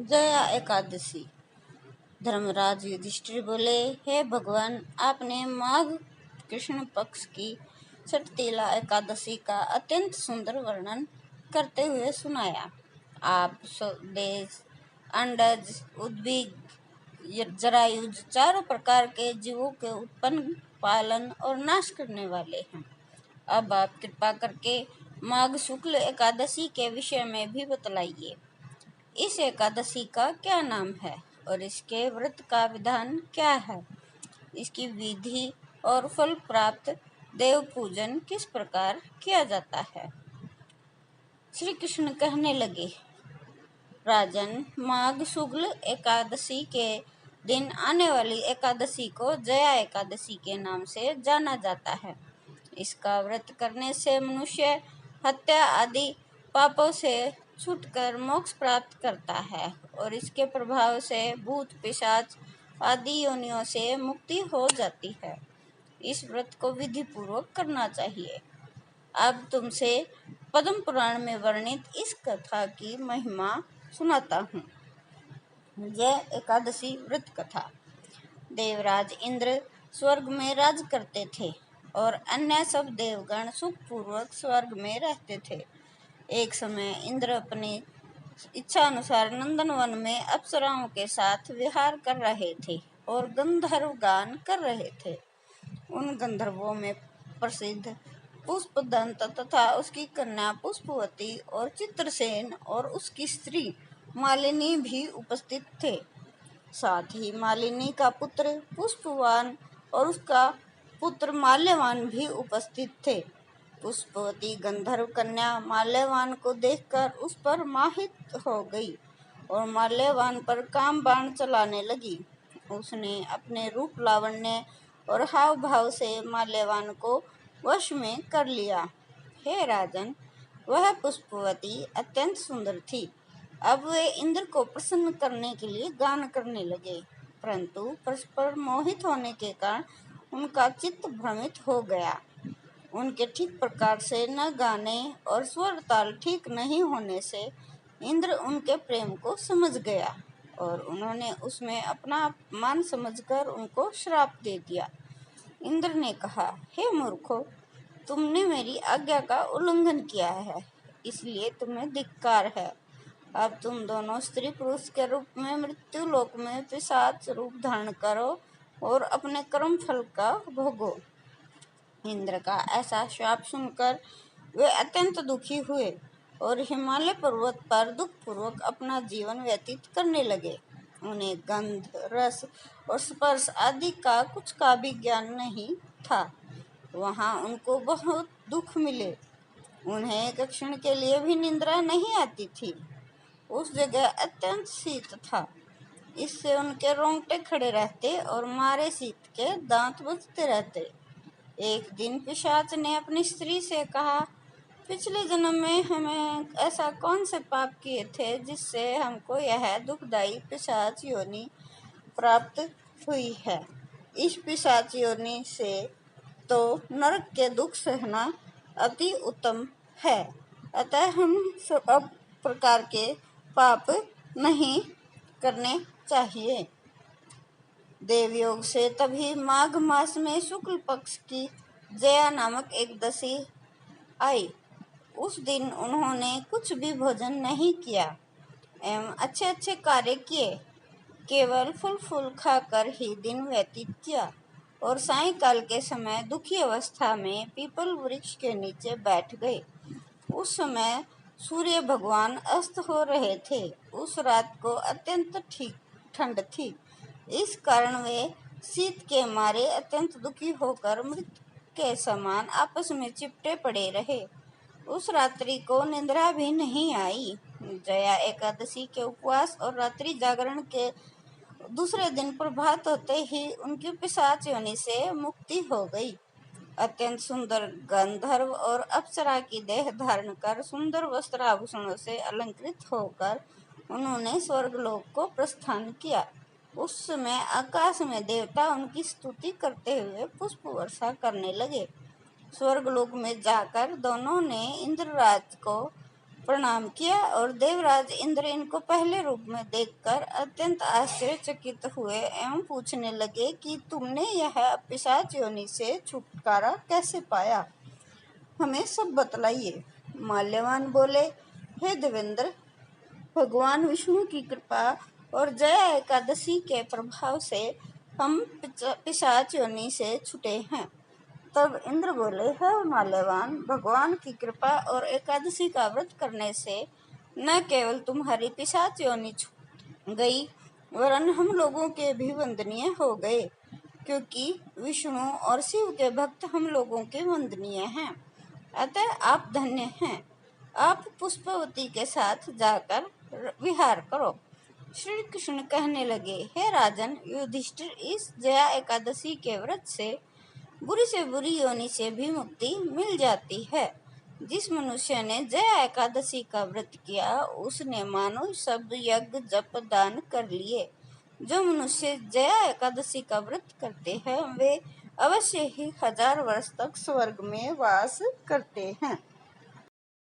जया एकादशी। धर्मराज युधिष्ठिर बोले, हे भगवान, आपने माघ कृष्ण पक्ष की छठतीला एकादशी का अत्यंत सुंदर वर्णन करते हुए सुनाया। आप स्वदेश, अंडज, उद्भिद, जरायुज चारों प्रकार के जीवों के उत्पन्न, पालन और नाश करने वाले हैं। अब आप कृपा करके माघ शुक्ल एकादशी के विषय में भी बतलाइए। इस एकादशी का क्या नाम है और इसके व्रत का विधान क्या है? इसकी विधि और फल प्राप्त देव पूजन किस प्रकार किया जाता है? श्री कृष्ण कहने लगे, राजन, माघ शुक्ल एकादशी के दिन आने वाली एकादशी को जया एकादशी के नाम से जाना जाता है। इसका व्रत करने से मनुष्य हत्या आदि पापों से छूटकर मोक्ष प्राप्त करता है और इसके प्रभाव से भूत पिशाच आदि योनियों से मुक्ति हो जाती है। इस व्रत को विधि पूर्वक करना चाहिए। अब तुमसे पद्म पुराण में वर्णित इस कथा की महिमा सुनाता हूँ। यह एकादशी व्रत कथा। देवराज इंद्र स्वर्ग में राज करते थे और अन्य सब देवगण सुखपूर्वक स्वर्ग में रहते थे। एक समय इंद्र अपनी इच्छा अनुसार नंदनवन में अप्सराओं के साथ विहार कर रहे थे और गंधर्व गान कर रहे थे। उन गंधर्वों में प्रसिद्ध पुष्पदंत तथा उसकी कन्या पुष्पवती और चित्रसेन और उसकी स्त्री मालिनी भी उपस्थित थे। साथ ही मालिनी का पुत्र पुष्पवान और उसका पुत्र माल्यवान भी उपस्थित थे। पुष्पवती गंधर्व कन्या माल्यवान को देखकर उस पर मोहित हो गई और माल्यवान पर काम बाण चलाने लगी। उसने अपने रूप लावण्य और हाव भाव से माल्यवान को वश में कर लिया। हे राजन, वह पुष्पवती अत्यंत सुंदर थी। अब वे इंद्र को प्रसन्न करने के लिए गान करने लगे, परंतु परस्पर मोहित होने के कारण उनका चित्त भ्रमित हो गया। उनके ठीक प्रकार से न गाने और स्वर ताल ठीक नहीं होने से इंद्र उनके प्रेम को समझ गया और उन्होंने उसमें अपना अपमान समझकर उनको श्राप दे दिया। इंद्र ने कहा, हे मूर्खों, तुमने मेरी आज्ञा का उल्लंघन किया है, इसलिए तुम्हें धिक्कार है। अब तुम दोनों स्त्री पुरुष के रूप में मृत्यु लोक में पिशाच रूप धारण करो और अपने कर्म फल का भोगो। इंद्र का ऐसा श्राप सुनकर वे अत्यंत दुखी हुए और हिमालय पर्वत पर दुख पूर्वक अपना जीवन व्यतीत करने लगे। उन्हें गंध, रस और स्पर्श आदि का कुछ का भी ज्ञान नहीं था। वहां उनको बहुत दुख मिले। उन्हें एक क्षण के लिए भी निद्रा नहीं आती थी। उस जगह अत्यंत शीत था, इससे उनके रोंगटे खड़े रहते और मारे शीत के दांत बजते रहते। एक दिन पिशाच ने अपनी स्त्री से कहा, पिछले जन्म में हमें ऐसा कौन से पाप किए थे जिससे हमको यह दुखदायी पिशाच योनि प्राप्त हुई है। इस पिशाच योनि से तो नरक के दुख सहना अति उत्तम है, अतः हम सब प्रकार के पाप नहीं करने चाहिए। देवयोग से तभी माघ मास में शुक्ल पक्ष की जया नामक एकदशी आई। उस दिन उन्होंने कुछ भी भोजन नहीं किया एवं अच्छे अच्छे कार्य किए, केवल फल फूल खाकर ही दिन व्यतीत किया और सायंकाल के समय दुखी अवस्था में पीपल वृक्ष के नीचे बैठ गए। उस समय सूर्य भगवान अस्त हो रहे थे। उस रात को अत्यंत ठंड थी, इस कारण वे शीत के मारे अत्यंत दुखी होकर मृत के समान आपस में चिपटे पड़े रहे। उस रात्रि को निद्रा भी नहीं आई। जया एकादशी के उपवास और रात्रि जागरण के दूसरे दिन प्रभात होते ही उनकी पिशाच योनि से मुक्ति हो गई। अत्यंत सुंदर गंधर्व और अप्सरा की देह धारण कर सुंदर वस्त्र आभूषणों से अलंकृत होकर उन्होंने स्वर्गलोक को प्रस्थान किया। उस समय आकाश में देवता उनकी स्तुति करते हुए पुष्प वर्षा करने लगे। स्वर्गलोक में जाकर दोनों ने इंद्रराज को प्रणाम किया और देवराज इंद्र इनको पहले रूप में देखकर अत्यंत आश्चर्यचकित हुए एवं पूछने लगे कि तुमने यह पिशाच योनि से छुटकारा कैसे पाया, हमें सब बतलाइए। माल्यवान बोले, हे देवेंद्र, भगवान विष्णु की कृपा और जया एकादशी के प्रभाव से हम पिशाच योनि से छूटे हैं। तब इंद्र बोले, हे माल्यवान, भगवान की कृपा और एकादशी का व्रत करने से न केवल तुम्हारी पिशाच योनि छूट गई वरन हम लोगों के भी वंदनीय हो गए, क्योंकि विष्णु और शिव के भक्त हम लोगों के वंदनीय हैं। अतः आप धन्य हैं। आप पुष्पवती के साथ जाकर विहार करो। श्री कृष्ण कहने लगे, हे राजन युधिष्ठिर, इस जया एकादशी के व्रत से बुरी से बुरी योनि से भी मुक्ति मिल जाती है। जिस मनुष्य ने जया एकादशी का व्रत किया उसने मानो सब यज्ञ जप दान कर लिए। जो मनुष्य जया एकादशी का व्रत करते हैं वे अवश्य ही 1000 वर्ष तक स्वर्ग में वास करते हैं।